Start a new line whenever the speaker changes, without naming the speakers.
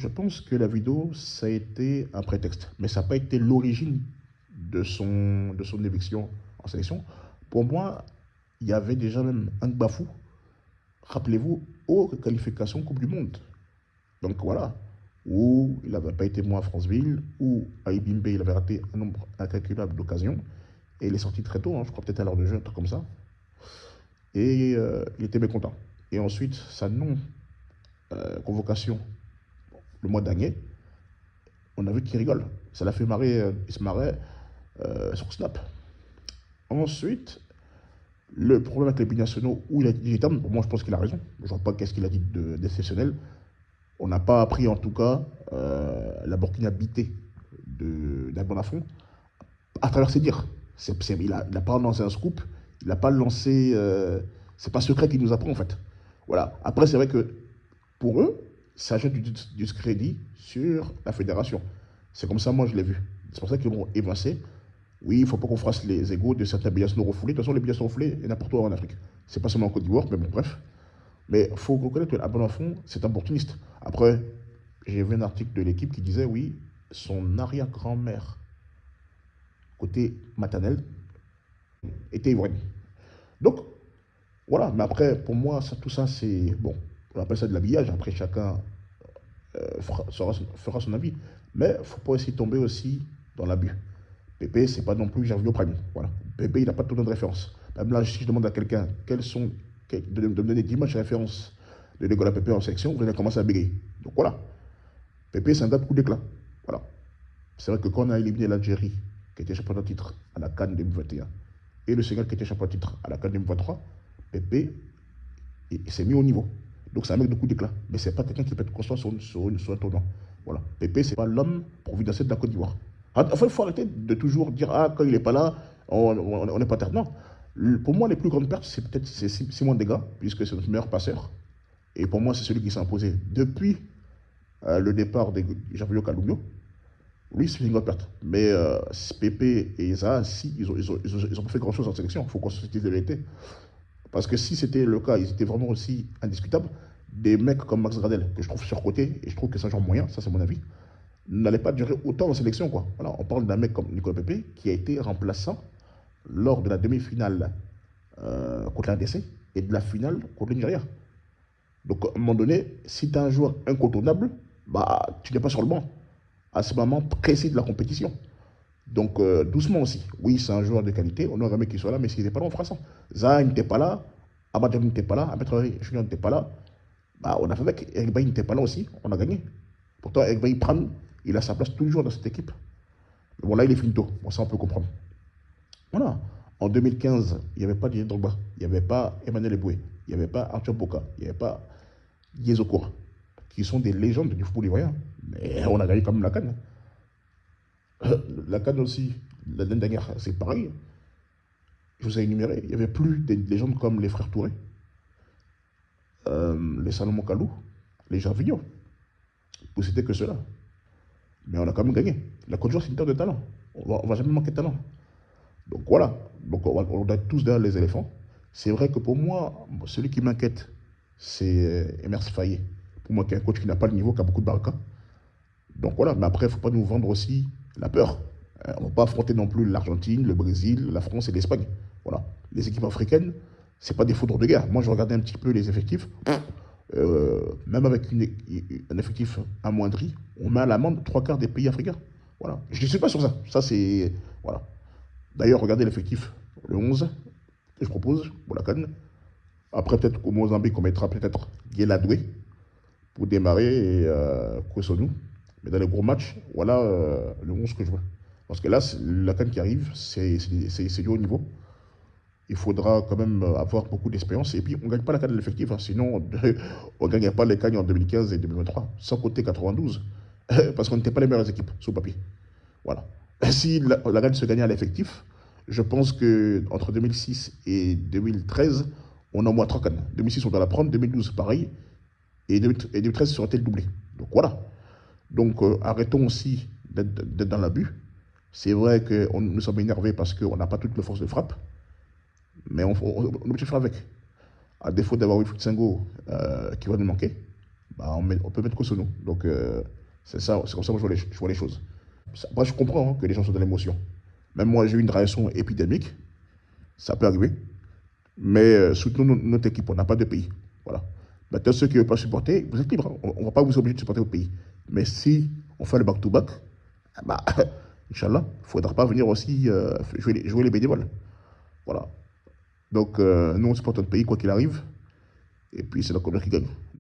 Je pense que la vidéo, ça a été un prétexte, mais ça n'a pas été l'origine de son éviction en sélection. Pour moi, il y avait déjà même un Gbafou, rappelez-vous, aux qualifications Coupe du Monde. Donc voilà, où il n'avait pas été moins à Franceville, où à Ibimbe, il avait raté un nombre incalculable d'occasions, et il est sorti très tôt, hein, je crois peut-être à l'heure de jeu, un truc comme ça, et il était mécontent. Et ensuite, sa non-convocation le mois dernier, on a vu qu'il rigole. Ça l'a fait marrer, il se marrait sur Snap. Ensuite, le problème avec les binationaux où il a dit digital, pour moi je pense qu'il a raison. Je ne vois pas qu'est-ce qu'il a dit d'exceptionnel. On n'a pas appris en tout cas la burkinabité d'un bon affront à travers ses dires. Il n'a pas lancé un scoop, il n'a pas lancé. C'est pas secret qu'il nous apprend en fait. Voilà. Après, c'est vrai que pour eux, ça jette du discrédit sur la fédération. C'est comme ça, moi, je l'ai vu. C'est pour ça qu'ils vont évincer. Oui, il ne faut pas qu'on fasse les égaux de certains binationaux refoulés. De toute façon, les binationaux refoulés, il y en a n'importe où en Afrique. C'est pas seulement en Côte d'Ivoire, mais bon, bref. Mais il faut reconnaître qu'à bon enfant, c'est un opportuniste. Après, j'ai vu un article de l'équipe qui disait, oui, son arrière-grand-mère, côté maternel, était ivoirienne. Donc, voilà. Mais après, pour moi, ça, tout ça, c'est... Bon, on appelle ça de l'habillage. Après, chacun fera son avis. Mais il ne faut pas essayer de tomber aussi dans l'abus. Pépé, c'est pas non plus Gervinho Prime. Voilà. Pépé, il n'a pas de de référence. Même là, si je demande à quelqu'un de me donner 10 matchs de référence de Nicolas Pépé en sélection, vous allez commencer à bégayer. Donc voilà. Pépé, c'est un gars de coup d'éclat. Voilà. C'est vrai que quand on a éliminé l'Algérie, qui était champion de titre à la CAN 2021, et le Sénégal qui était champion de titre à la CAN 2023, Pépé il s'est mis au niveau. Donc c'est un mec de coup d'éclat. Mais c'est pas quelqu'un qui peut être constant sur un tournant. Voilà. Pépé, c'est pas l'homme providentiel de la Côte d'Ivoire. Enfin, il faut arrêter de toujours dire ah, quand il n'est pas là, on n'est pas terre. Non. Pour moi, les plus grandes pertes, c'est peut-être Simon Dega, puisque c'est notre meilleur passeur. Et pour moi, c'est celui qui s'est imposé depuis le départ de Javier Kalumio. Lui, c'est une grande perte. Mais Pépé et Isa, si, ils ont pas fait grand-chose en sélection. Il faut qu'on se dise la vérité. Parce que si c'était le cas, ils étaient vraiment aussi indiscutables. Des mecs comme Max Gradel, que je trouve surcoté, et je trouve que c'est un genre moyen, ça c'est mon avis, n'allait pas durer autant en sélection, quoi. Voilà, on parle d'un mec comme Nicolas Pépé, qui a été remplaçant lors de la demi-finale contre l'ADC et de la finale contre le Nigeria. Donc, à un moment donné, si tu as un joueur incontournable, bah, tu n'es pas sur le banc à ce moment précis de la compétition. Donc, doucement aussi. Oui, c'est un joueur de qualité, on aurait aimé qu'il soit là, mais s'il n'était pas là, on fera ça. Zaha n'était pas là, Abadjam n'était pas là, Ahmed Junior n'était pas là, bah, on a fait avec. Eric Bailly n'était pas là aussi, on a gagné. Pourtant, Eric Bailly prend, il a sa place toujours dans cette équipe. Mais bon, là, il est finito. Bon, ça, on peut comprendre. Voilà. En 2015, il n'y avait pas Didier Drogba, il n'y avait pas Emmanuel Eboué, il n'y avait pas Arthur Boka, il n'y avait pas Yezokora, qui sont des légendes du football ivoirien. Mais on a gagné quand même la CAN. La CAN aussi, l'année dernière, c'est pareil. Je vous ai énuméré, il n'y avait plus des légendes comme les frères Touré, les Salomon Kalou, les Gervinho. Pour citer que cela. Mais on a quand même gagné. La Côte d'Ivoire, c'est une terre de talent. On va jamais manquer de talent. Donc voilà. Donc on doit être tous derrière les éléphants. C'est vrai que pour moi, celui qui m'inquiète, c'est Emers Faye. Pour moi, qui est un coach qui n'a pas le niveau, qui a beaucoup de baraka. Donc voilà. Mais après, il ne faut pas nous vendre aussi la peur. On ne va pas affronter non plus l'Argentine, le Brésil, la France et l'Espagne. Voilà. Les équipes africaines, ce n'est pas des foudres de guerre. Moi, je regardais un petit peu les effectifs. Même avec un effectif amoindri, on met à l'amende 3 quarts des pays africains. Voilà. Je ne suis pas sur ça. Ça, c'est. Voilà. D'ailleurs, regardez l'effectif, le 11 que je propose pour la CAN. Après, peut-être qu'au Mozambique, on mettra peut-être Guéladoué pour démarrer et Kosonou. Mais dans les gros matchs, voilà le 11 que je vois. Parce que là, la CAN qui arrive, c'est du haut niveau. Il faudra quand même avoir beaucoup d'expérience. Et puis, on ne gagne pas la CAN de l'effectif. Hein, sinon, on ne gagnait pas les CAN en 2015 et 2023, sans côté 92. Parce qu'on n'était pas les meilleures équipes, sous papier. Voilà. Si la CAN se gagnait à l'effectif, je pense qu'entre 2006 et 2013, on a au moins 3 CAN. 2006, on doit la prendre. 2012, pareil. Et 2013, ça aurait été le doublé. Donc voilà. Donc arrêtons aussi d'être dans l'abus. C'est vrai que nous sommes énervés parce qu'on n'a pas toute la force de frappe. Mais on est obligé de faire avec. À défaut d'avoir Wilfried Sengo qui va nous manquer. bah, on peut mettre que sur nous. Donc, c'est ça, c'est comme ça que je vois les choses. Moi, je comprends hein, que les gens sont dans l'émotion. Même moi, j'ai eu une réaction épidémique, ça peut arriver. Mais soutenons notre équipe, on n'a pas de pays. Voilà. Maintenant, ceux qui ne veulent pas supporter, vous êtes libres. On ne va pas vous obliger de supporter votre pays. Mais si on fait le back-to-back, bah, Inch'Allah, il ne faudra pas venir aussi jouer les bénévoles. Voilà. Donc, nous, on supporte notre pays, quoi qu'il arrive. Et puis, c'est la couleur qui gagne.